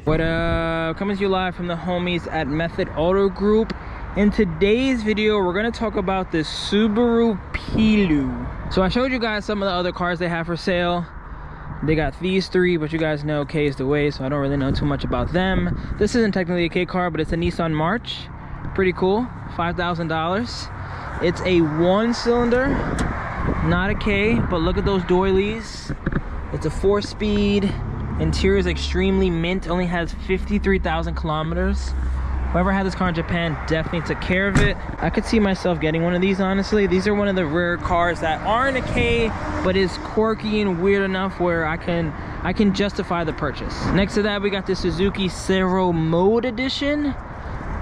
What coming to you live from the homies at Method Auto Group. In today's video, we're gonna talk about this Subaru Pleo. So I showed you guys some of the other cars they have for sale. They got these three, but you guys know K is the way, so I don't really know too much about them. This isn't technically a K car, but it's a Nissan March. Pretty cool, $5,000. It's a 1-cylinder, not a K, but look at those doilies. It's a 4-speed. Interior is extremely mint, only has 53,000 kilometers. Whoever had this car in Japan definitely took care of it. I could see myself getting one of these, honestly. These are one of the rare cars that aren't a K, but is quirky and weird enough where I can justify the purchase. Next to that, we got the Suzuki Carol Mode Edition.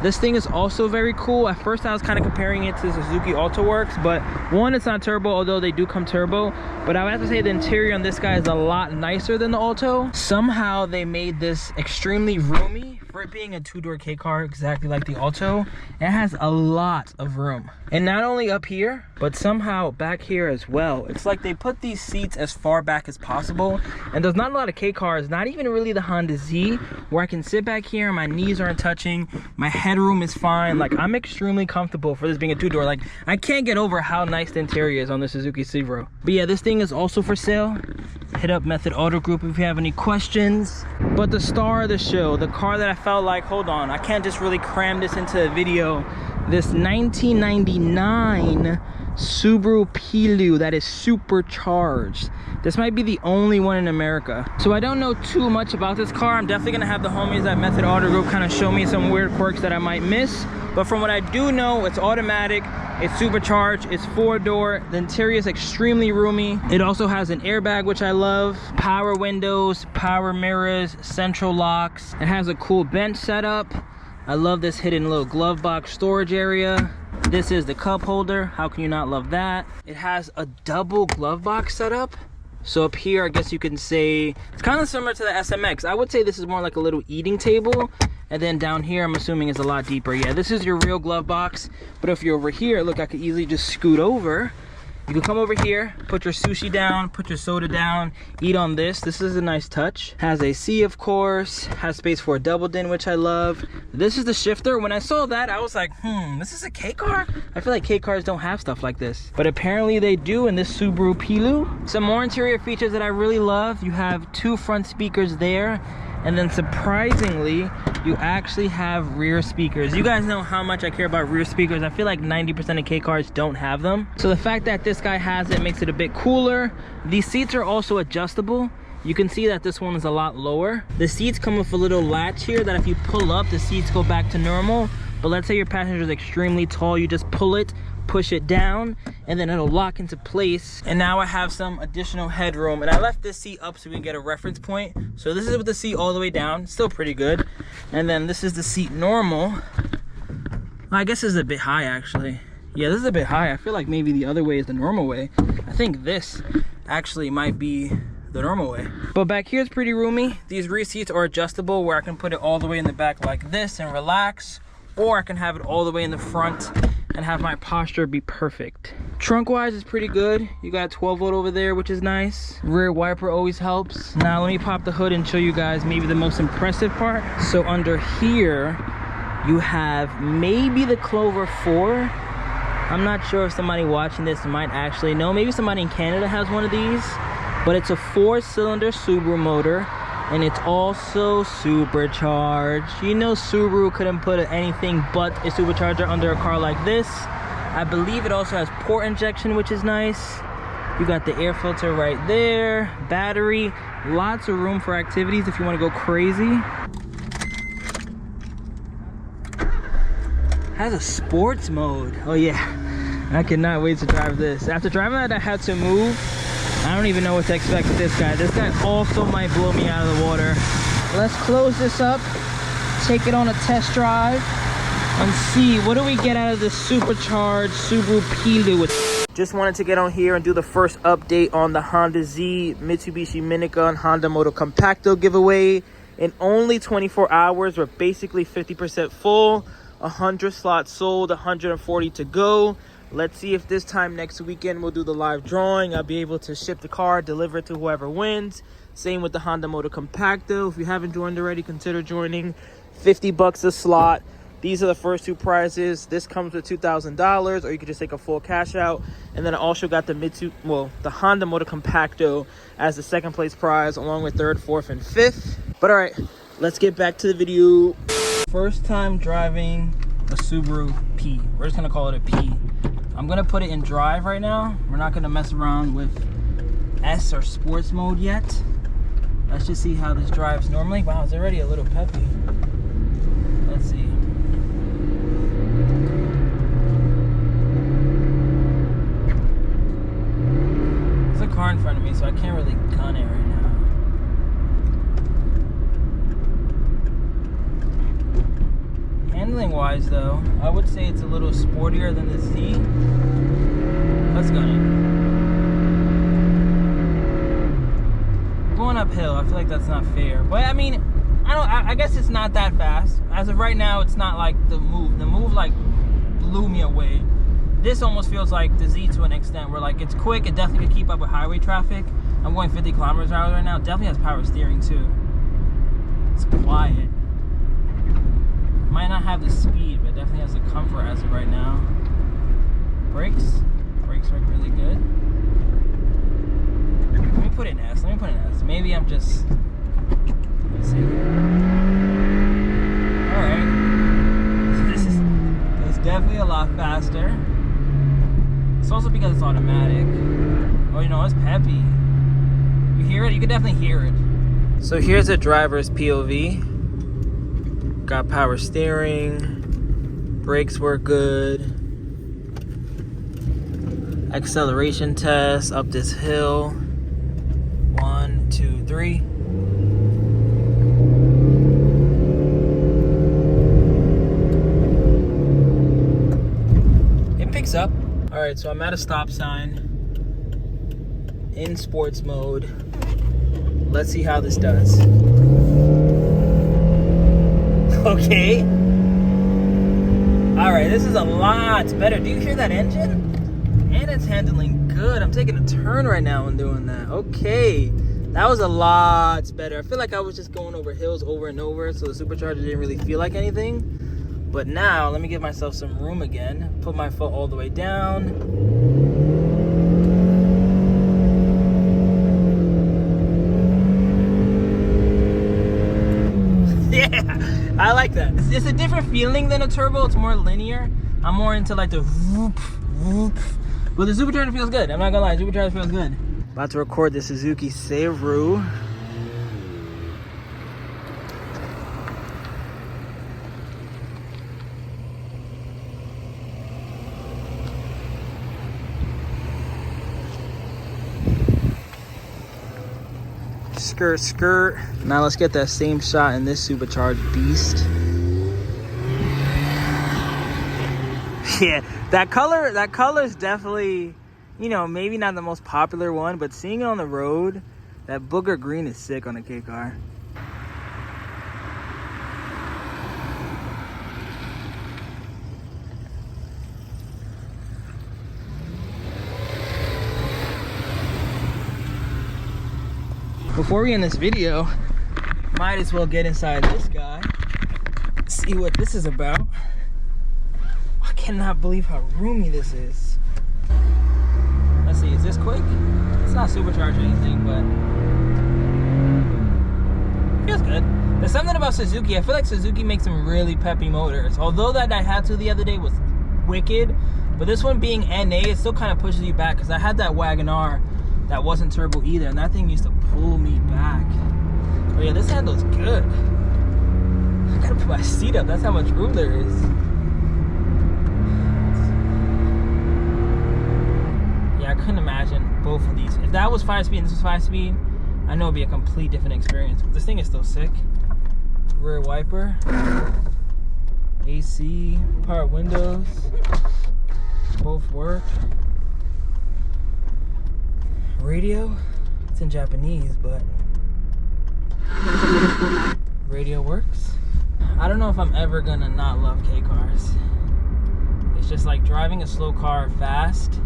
This thing is also very cool. At first I was kind of comparing it to Suzuki AutoWorks, but one, it's not turbo, although they do come turbo. But I would have to say the interior on this guy is a lot nicer than the Alto. Somehow they made this extremely roomy for it being a 2-door K car, exactly like the Alto. It has a lot of room. And not only up here, but somehow back here as well. It's like they put these seats as far back as possible. And there's not a lot of K cars, not even really the Honda Z, where I can sit back here and my knees aren't touching. My headroom is fine. Like, I'm extremely comfortable for this being a 2-door. Like, I can't get over how nice the interior is on the Suzuki Carol. But yeah, this thing is also for sale. Hit up Method Auto Group if you have any questions. But the star of the show, the car that I felt like, hold on, I can't just really cram this into a video. This 1999 Subaru Pleo that is supercharged. This might be the only one in America. So I don't know too much about this car. I'm definitely gonna have the homies at Method Auto Group kind of show me some weird quirks that I might miss. But from what I do know, it's automatic, it's supercharged, it's 4-door, the interior is extremely roomy. It also has an airbag, which I love, power windows, power mirrors, central locks. It has a cool bench setup. I love this hidden little glove box storage area. This is the cup holder. How can you not love that? It has a double glove box setup. So up here, I guess you can say, it's kind of similar to the SMX. I would say this is more like a little eating table. And then down here, I'm assuming is a lot deeper. Yeah, this is your real glove box. But if you're over here, look, I could easily just scoot over. You can come over here, put your sushi down, put your soda down, eat on this. This is a nice touch. Has AC, of course. Has space for a double din, which I love. This is the shifter. When I saw that, I was like, this is a K car? I feel like K cars don't have stuff like this. But apparently they do in this Subaru Pleo. Some more interior features that I really love. You have 2 front speakers there. And then surprisingly, you actually have rear speakers. You guys know how much I care about rear speakers. I feel like 90% of K cars don't have them. So the fact that this guy has it makes it a bit cooler. These seats are also adjustable. You can see that this one is a lot lower. The seats come with a little latch here that if you pull up, the seats go back to normal. But let's say your passenger is extremely tall, you just pull it, push it down, and then it'll lock into place. And now I have some additional headroom, and I left this seat up so we can get a reference point. So this is with the seat all the way down, still pretty good. And then this is the seat normal. I guess this is a bit high actually. Yeah, this is a bit high. I feel like maybe the other way is the normal way. I think this actually might be the normal way. But back here is pretty roomy. These rear seats are adjustable where I can put it all the way in the back like this and relax, or I can have it all the way in the front and have my posture be perfect. Trunk wise is pretty good. You got 12 volt over there, which is nice. Rear wiper always helps. Now let me pop the hood and show you guys maybe the most impressive part. So under here, you have maybe the Clover 4. I'm not sure if somebody watching this might actually know. Maybe somebody in Canada has one of these. But it's a 4-cylinder Subaru motor. And it's also supercharged. You know Subaru couldn't put anything but a supercharger under a car like this. I believe it also has port injection, which is nice. You got the air filter right there, battery, lots of room for activities if you want to go crazy. Has a sports mode. Oh yeah, I cannot wait to drive this. After driving that, I had to move. I don't even know what to expect with this guy. This guy also might blow me out of the water. Let's close this up, take it on a test drive, and see what do we get out of this supercharged Subaru Pleo. Just wanted to get on here and do the first update on the Honda Z, Mitsubishi Minigun, Honda Moto Compacto giveaway. In only 24 hours, we're basically 50% full. 100 slots sold, 140 to go. Let's see if this time next weekend we'll do the live drawing. I'll be able to ship the car, deliver it to whoever wins. Same with the Honda Motor Compacto. If you haven't joined already, consider joining. $50 a slot. These are the first two prizes. This comes with $2,000, or you could just take a full cash out. And then I also got the the Honda Motor Compacto as the second place prize, along with third, fourth, and fifth. But all right, let's get back to the video. First time driving a Subaru P. We're just gonna call it a P. I'm gonna put it in drive right now. We're not gonna mess around with S or sports mode yet. Let's just see how this drives normally. Wow, it's already a little peppy. Let's see. There's a car in front of me, so I can't really gun it right now. Handling wise though, I would say it's a little sportier than the Z. Let's gun it. We're going uphill. I feel like that's not fair. But I mean, I guess it's not that fast. As of right now, it's not like the move. The move like blew me away. This almost feels like the Z to an extent, where like it's quick, it definitely can keep up with highway traffic. I'm going 50 kilometers an hour right now. Definitely has power steering too. It's quiet. Might not have the speed, but definitely has the comfort as of right now. Brakes work really good. Let me put it in S. Maybe I'm just, let's see. All right. This is definitely a lot faster. It's also because it's automatic. Oh, you know, it's peppy. You hear it? You can definitely hear it. So here's a driver's POV. Got power steering, brakes work good, acceleration test up this hill, 1, 2, 3. It picks up. All right, so I'm at a stop sign in sports mode. Let's see how this does. Okay. All right, this is a lot better. Do you hear that engine? And it's handling good. I'm taking a turn right now and doing that. Okay. That was a lot better. I feel like I was just going over hills over and over, so the supercharger didn't really feel like anything. But now, let me give myself some room again. Put my foot all the way down. I like that. It's a different feeling than a turbo. It's more linear. I'm more into like the whoop, whoop. But the supercharger feels good. I'm not gonna lie, the supercharger feels good. About to record the Suzuki Carol. Skirt, skirt. Now let's get that same shot in this supercharged beast. Yeah, that color is definitely, you know, maybe not the most popular one, but seeing it on the road, that booger green is sick on a K car. Before we end this video, might as well get inside this guy, see what this is about. I cannot believe how roomy this is. Let's see, is this quick? It's not supercharged or anything, but feels good. There's something about Suzuki. I feel like Suzuki makes some really peppy motors. Although that Daihatsu the other day was wicked, but this one being NA, it still kind of pushes you back, because I had that Wagon-R that wasn't turbo either, and that thing used to pull me back. Oh yeah, this handle's good. I gotta put my seat up, that's how much room there is. Yeah, I couldn't imagine both of these. If that was 5-speed and this was 5-speed, I know it'd be a complete different experience. But this thing is still sick. Rear wiper, AC, power windows, both work. Radio, it's in Japanese, but radio works. I don't know if I'm ever gonna not love K cars. It's just like driving a slow car fast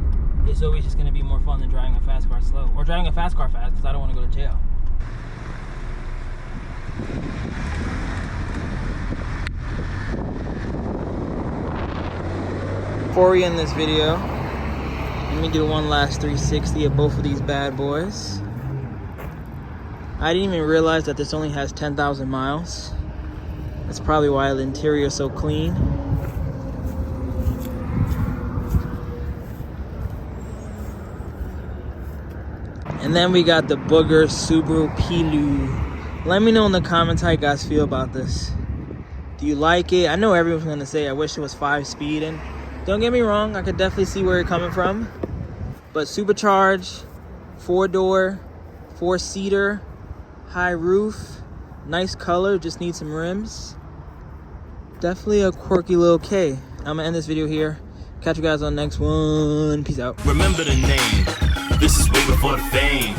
is always just going to be more fun than driving a fast car slow, or driving a fast car fast, because I don't want to go to jail. Before we end this video, let me do one last 360 of both of these bad boys. I didn't even realize that this only has 10,000 miles. That's probably why the interior is so clean. And then we got the booger Subaru Pleo. Let me know in the comments how you guys feel about this. Do you like it? I know everyone's gonna say I wish it was 5-speed, and don't get me wrong, I could definitely see where you're coming from. But supercharged, 4-door, 4-seater, high roof, nice color, just need some rims. Definitely a quirky little K. I'm gonna end this video here. Catch you guys on the next one. Peace out. Remember the name. This is way before the fame.